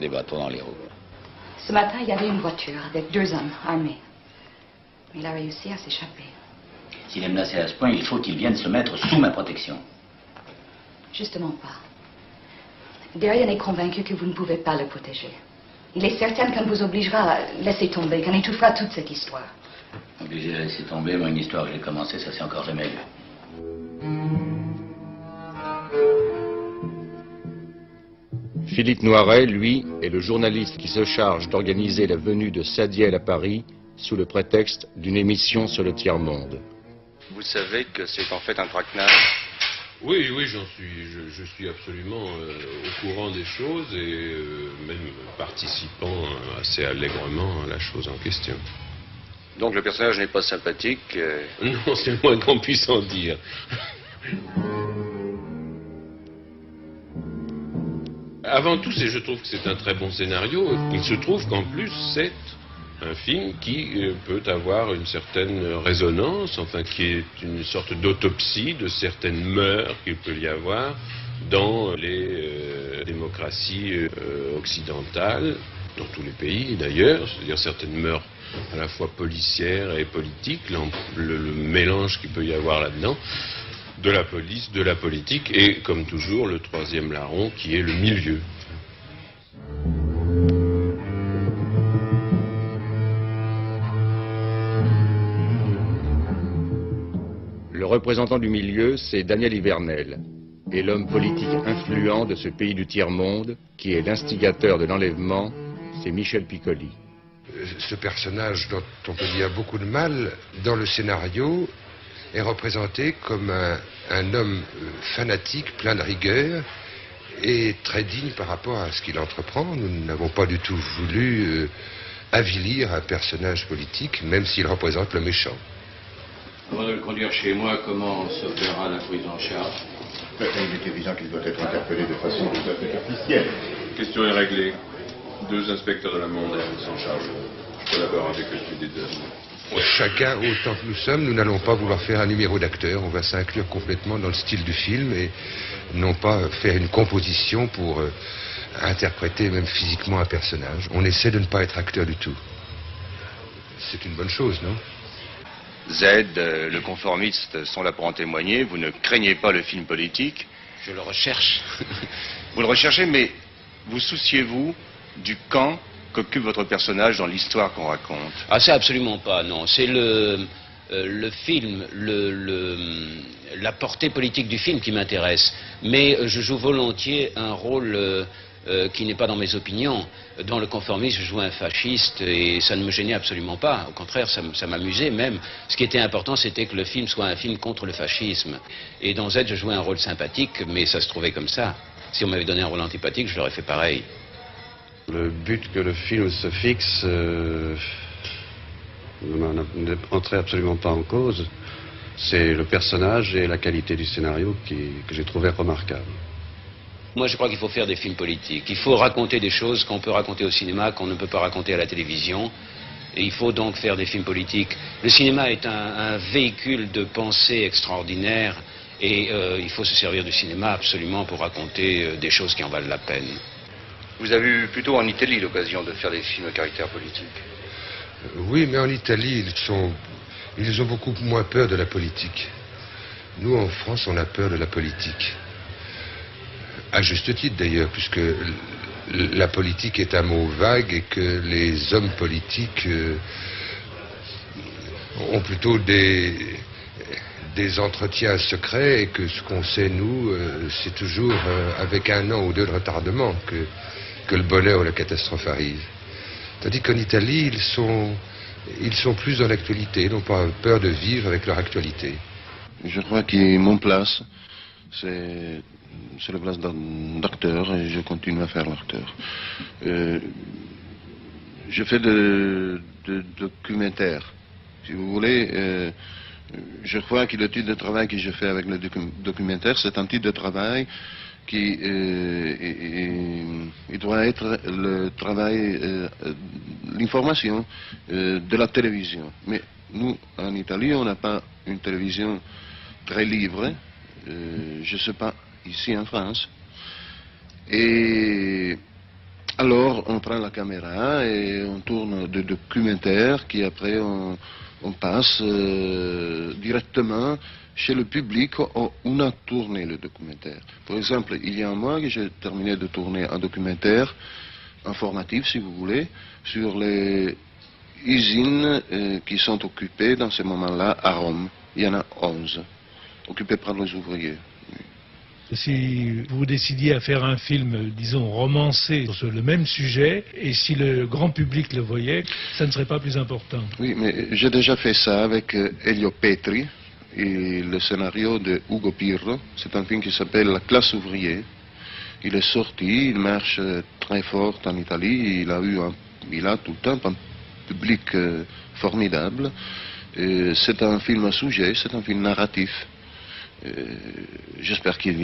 Des bâtons dans les roues. Ce matin, il y avait une voiture avec 2 hommes armés. Il a réussi à s'échapper. S'il est menacé à ce point, il faut qu'il vienne se mettre sous ma protection. Justement pas. Darian est convaincu que vous ne pouvez pas le protéger. Il est certain qu'on vous obligera à laisser tomber, qu'on étouffera toute cette histoire. Obligé à laisser tomber, moi, une histoire que j'ai commencée, ça s'est encore jamais vu. Philippe Noiret, lui, est le journaliste qui se charge d'organiser la venue de Sadiel à Paris sous le prétexte d'une émission sur le tiers-monde. Vous savez que c'est en fait un traquenard? Oui, je suis absolument au courant des choses et même participant assez allègrement à la chose en question. Donc le personnage n'est pas sympathique Non, c'est le moins qu'on puisse en dire. Avant tout, je trouve que c'est un très bon scénario. Il se trouve qu'en plus, c'est un film qui peut avoir une certaine résonance, enfin qui est une sorte d'autopsie de certaines mœurs qu'il peut y avoir dans les démocraties occidentales, dans tous les pays d'ailleurs, c'est-à-dire certaines mœurs à la fois policières et politiques, le mélange qu'il peut y avoir là-dedans, de la police, de la politique, et comme toujours le troisième larron qui est le milieu. Le représentant du milieu, c'est Daniel Ivernel, et l'homme politique influent de ce pays du tiers-monde, qui est l'instigateur de l'enlèvement, c'est Michel Piccoli. Ce personnage dont on peut dire beaucoup de mal dans le scénario est représenté comme un homme fanatique, plein de rigueur et très digne par rapport à ce qu'il entreprend. Nous n'avons pas du tout voulu avilir un personnage politique, même s'il représente le méchant. Avant de le conduire chez moi, comment s'opérera la prise en charge? Il est évident qu'il doit être interpellé de façon tout à fait officielle. La question est réglée. 2 inspecteurs de la mondaine s'en chargent. Je collabore avec lequel des deux. Chacun, autant que nous sommes, nous n'allons pas vouloir faire un numéro d'acteur. On va s'inclure complètement dans le style du film et non pas faire une composition pour interpréter même physiquement un personnage. On essaie de ne pas être acteur du tout. C'est une bonne chose, non? Z, le conformiste sont là pour en témoigner. Vous ne craignez pas le film politique? Je le recherche. Vous le recherchez, mais vous souciez-vous du camp qu'occupe votre personnage dans l'histoire qu'on raconte? Ah, ça absolument pas, non. C'est le film, la portée politique du film qui m'intéresse. Mais je joue volontiers un rôle qui n'est pas dans mes opinions. Dans le conformisme, je jouais un fasciste et ça ne me gênait absolument pas. Au contraire, ça m'amusait même. Ce qui était important, c'était que le film soit un film contre le fascisme. Et dans Z, je jouais un rôle sympathique, mais ça se trouvait comme ça. Si on m'avait donné un rôle antipathique, je l'aurais fait pareil. Le but que le film se fixe n'entrait absolument pas en cause. C'est le personnage et la qualité du scénario que j'ai trouvé remarquable. Moi, je crois qu'il faut faire des films politiques. Il faut raconter des choses qu'on peut raconter au cinéma, qu'on ne peut pas raconter à la télévision. Et il faut donc faire des films politiques. Le cinéma est un véhicule de pensée extraordinaire. Et il faut se servir du cinéma absolument pour raconter des choses qui en valent la peine. Vous avez eu plutôt en Italie l'occasion de faire des films à caractère politique. Oui, mais en Italie, ils ont beaucoup moins peur de la politique. Nous, en France, on a peur de la politique. À juste titre, d'ailleurs, puisque la politique est un mot vague et que les hommes politiques ont plutôt des entretiens secrets et que ce qu'on sait, nous, c'est toujours avec 1 an ou 2 de retardement que le bonheur ou la catastrophe arrive. Tandis qu'en Italie, ils sont plus dans l'actualité, ils n'ont pas peur de vivre avec leur actualité. Je crois que mon place, c'est la place d'acteur et je continue à faire l'acteur. Je fais de documentaires. Si vous voulez, je crois que le type de travail que je fais avec le documentaire, c'est un type de travail qui il doit être le travail, l'information de la télévision. Mais nous, en Italie, on n'a pas une télévision très libre. Je ne sais pas, ici en France. Et Alors, on prend la caméra et on tourne des documentaires qui après on passe directement chez le public où on a tourné le documentaire. Par exemple, il y a un mois que j'ai terminé de tourner un documentaire informatif, si vous voulez, sur les usines qui sont occupées dans ce moment-là à Rome. Il y en a 11, occupées par les ouvriers. Si vous décidiez à faire un film, disons, romancé sur le même sujet, et si le grand public le voyait, ça ne serait pas plus important. Oui, mais j'ai déjà fait ça avec Elio Petri, et le scénario de Ugo Pirro. C'est un film qui s'appelle La classe ouvrière. Il est sorti, il marche très fort en Italie, il a tout le temps un public formidable. C'est un film à sujet, c'est un film narratif. J'espère qu'il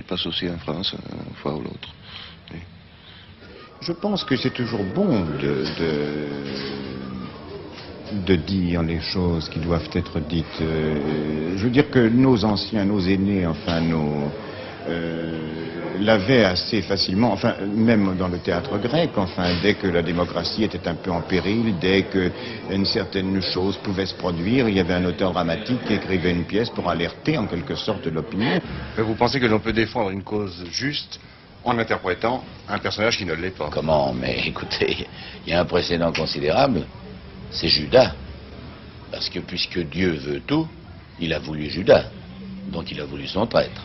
passe aussi en France, une fois ou l'autre. Oui. Je pense que c'est toujours bon de dire les choses qui doivent être dites. Je veux dire que nos anciens, nos aînés, enfin l'avaient assez facilement, enfin même dans le théâtre grec, enfin dès que la démocratie était un peu en péril, dès qu'une certaine chose pouvait se produire, il y avait un auteur dramatique qui écrivait une pièce pour alerter en quelque sorte l'opinion. Mais vous pensez que l'on peut défendre une cause juste en interprétant un personnage qui ne l'est pas? Comment? Mais écoutez, il y a un précédent considérable, c'est Judas. Parce que puisque Dieu veut tout, il a voulu Judas, donc il a voulu son traître.